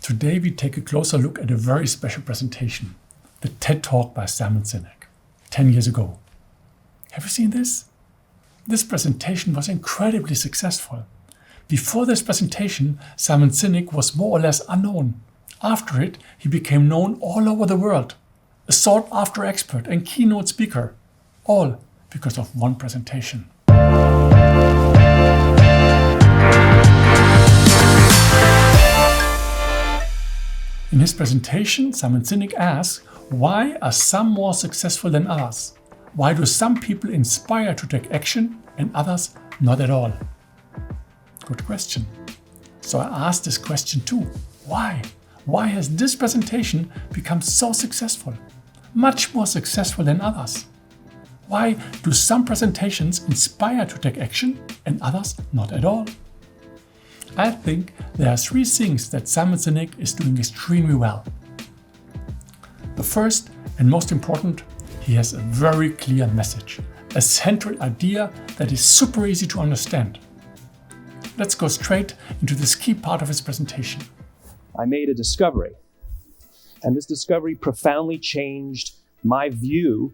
Today we take a closer look at a very special presentation, the TED Talk by Simon Sinek, 10 years ago. Have you seen this? This presentation was incredibly successful. Before this presentation, Simon Sinek was more or less unknown. After it, he became known all over the world, a sought-after expert and keynote speaker, all because of one presentation. In his presentation, Simon Sinek asks, why are some more successful than others? Why do some people inspire to take action and others not at all? Good question. So I asked this question too. Why? Why has this presentation become so successful? Much more successful than others. Why do some presentations inspire to take action and others not at all? I think there are three things that Simon Sinek is doing extremely well. The first and most important, he has a very clear message, a central idea that is super easy to understand. Let's go straight into this key part of his presentation. I made a discovery, and this discovery profoundly changed my view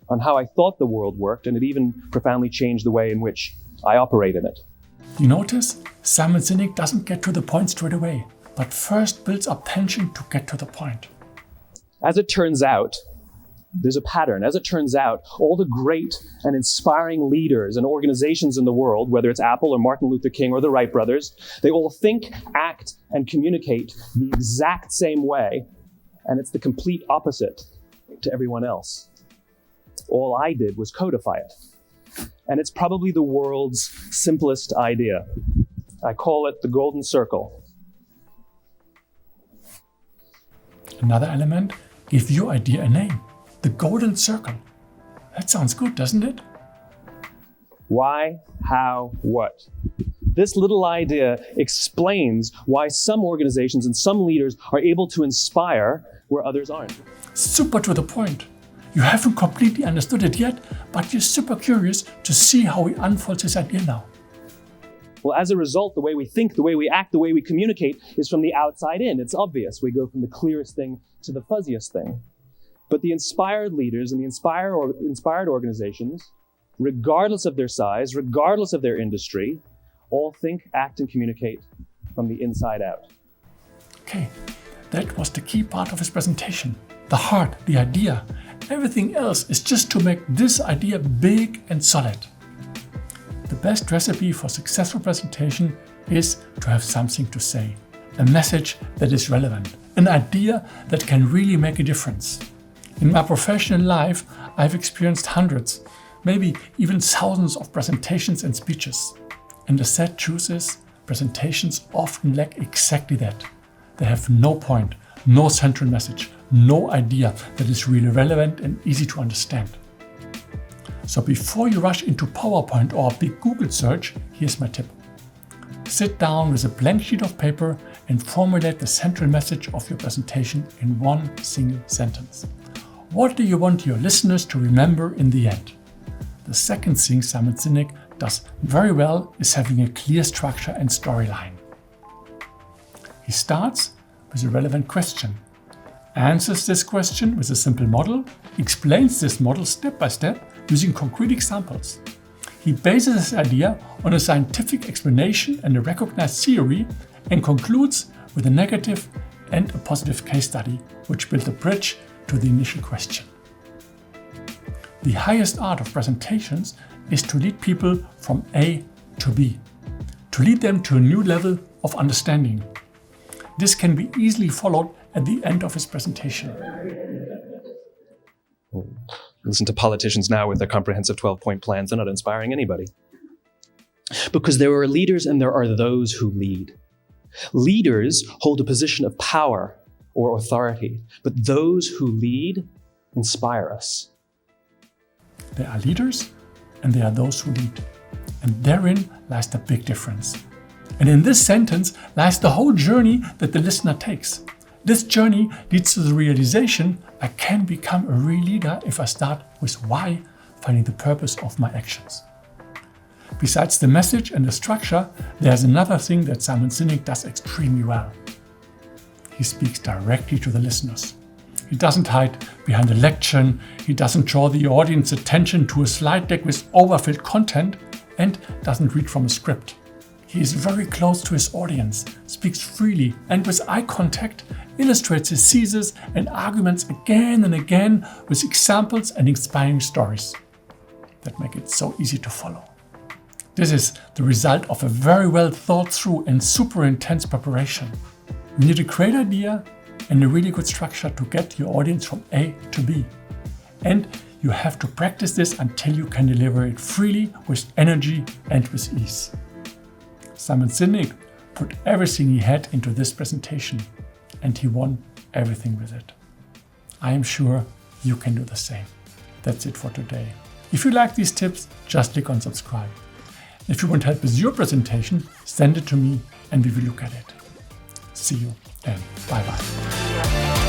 on how I thought the world worked, and it even profoundly changed the way in which I operate in it. You notice Simon Sinek doesn't get to the point straight away, but first builds up tension to get to the point. As it turns out, there's a pattern. As it turns out, all the great and inspiring leaders and organizations in the world, whether it's Apple or Martin Luther King or the Wright brothers, they all think, act, and communicate the exact same way, and it's the complete opposite to everyone else. All I did was codify it. And it's probably the world's simplest idea. I call it the golden circle. Another element, give your idea a name. The golden circle. That sounds good, doesn't it? Why, how, what? This little idea explains why some organizations and some leaders are able to inspire where others aren't. Super to the point. You haven't completely understood it yet, but you're super curious to see how he unfolds his idea now. Well, as a result, the way we think, the way we act, the way we communicate is from the outside in. It's obvious. We go from the clearest thing to the fuzziest thing. But the inspired leaders and the inspired organizations, regardless of their size, regardless of their industry, all think, act, and communicate from the inside out. Okay, that was the key part of his presentation. The heart, the idea. Everything else is just to make this idea big and solid. The best recipe for successful presentation is to have something to say, a message that is relevant, an idea that can really make a difference. In my professional life, I've experienced hundreds, maybe even thousands of presentations and speeches. And the sad truth is, presentations often lack exactly that. They have no point, no central message, no idea that is really relevant and easy to understand. So before you rush into PowerPoint or a big Google search, here's my tip. Sit down with a blank sheet of paper and formulate the central message of your presentation in one single sentence. What do you want your listeners to remember in the end? The second thing Simon Sinek does very well is having a clear structure and storyline. He starts with a relevant question, answers this question with a simple model, explains this model step by step using concrete examples. He bases his idea on a scientific explanation and a recognized theory and concludes with a negative and a positive case study, which build a bridge to the initial question. The highest art of presentations is to lead people from A to B, to lead them to a new level of understanding. This can be easily followed at the end of his presentation. Listen to politicians now with their comprehensive 12-point plans. They're not inspiring anybody. Because there are leaders and there are those who lead. Leaders hold a position of power or authority, but those who lead inspire us. There are leaders and there are those who lead. And therein lies the big difference. And in this sentence lies the whole journey that the listener takes. This journey leads to the realization I can become a real leader if I start with why, finding the purpose of my actions. Besides the message and the structure, there's another thing that Simon Sinek does extremely well. he speaks directly to the listeners. He doesn't hide behind a lectern, he doesn't draw the audience's attention to a slide deck with overfilled content, and doesn't read from a script. He is very close to his audience, speaks freely, and with eye contact illustrates his thesis and arguments again and again with examples and inspiring stories that make it so easy to follow. This is the result of a very well thought through and super intense preparation. You need a great idea and a really good structure to get your audience from A to B. And you have to practice this until you can deliver it freely, with energy and with ease. Simon Sinek put everything he had into this presentation, and he won everything with it. I am sure you can do the same. That's it for today. If you like these tips, just click on subscribe. If you want help with your presentation, send it to me and we will look at it. See you and bye-bye.